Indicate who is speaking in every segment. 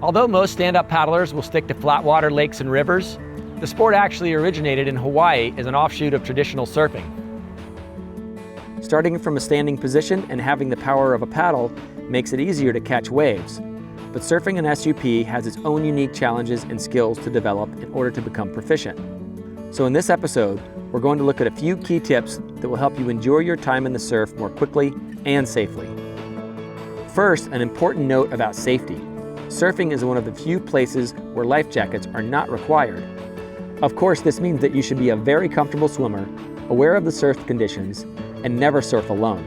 Speaker 1: Although most stand-up paddlers will stick to flat water lakes and rivers, the sport actually originated in Hawaii as an offshoot of traditional surfing. Starting from a standing position and having the power of a paddle makes it easier to catch waves. But surfing an SUP has its own unique challenges and skills to develop in order to become proficient. So in this episode, we're going to look at a few key tips that will help you enjoy your time in the surf more quickly and safely. First, an important note about safety. Surfing is one of the few places where life jackets are not required. Of course, this means that you should be a very comfortable swimmer, aware of the surf conditions, and never surf alone.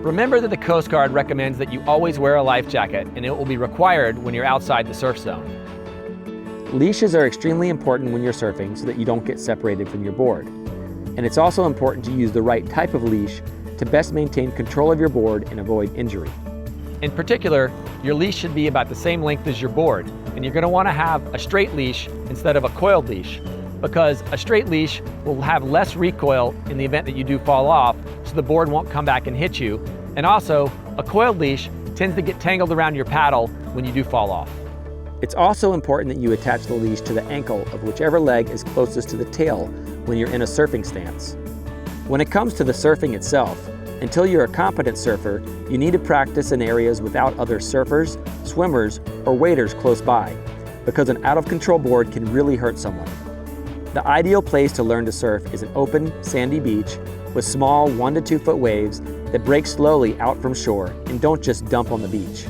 Speaker 1: Remember that the Coast Guard recommends that you always wear a life jacket, and it will be required when you're outside the surf zone. Leashes are extremely important when you're surfing so that you don't get separated from your board. And it's also important to use the right type of leash to best maintain control of your board and avoid injury. In particular, your leash should be about the same length as your board, and you're going to want to have a straight leash instead of a coiled leash, because a straight leash will have less recoil in the event that you do fall off, so the board won't come back and hit you. And also, a coiled leash tends to get tangled around your paddle when you do fall off. It's also important that you attach the leash to the ankle of whichever leg is closest to the tail when you're in a surfing stance. When it comes to the surfing itself, until you're a competent surfer, you need to practice in areas without other surfers, swimmers, or waders close by, because an out-of-control board can really hurt someone. The ideal place to learn to surf is an open, sandy beach with small 1 to 2 foot waves that break slowly out from shore and don't just dump on the beach.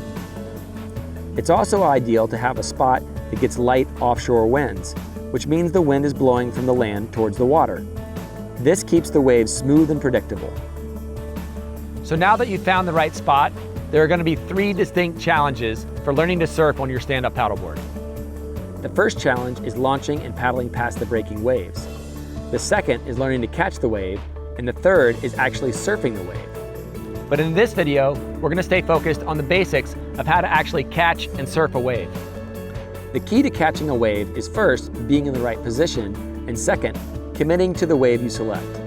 Speaker 1: It's also ideal to have a spot that gets light offshore winds, which means the wind is blowing from the land towards the water. This keeps the waves smooth and predictable. So now that you've found the right spot, there are going to be 3 distinct challenges for learning to surf on your stand-up paddleboard. The first challenge is launching and paddling past the breaking waves. The second is learning to catch the wave, and the third is actually surfing the wave. But in this video, we're going to stay focused on the basics of how to actually catch and surf a wave. The key to catching a wave is first, being in the right position, and second, committing to the wave you select.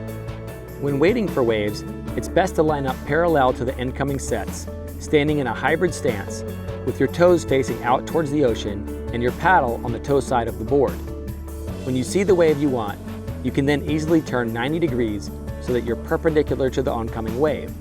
Speaker 1: When waiting for waves, it's best to line up parallel to the incoming sets, standing in a hybrid stance, with your toes facing out towards the ocean and your paddle on the toe side of the board. When you see the wave you want, you can then easily turn 90 degrees so that you're perpendicular to the oncoming wave.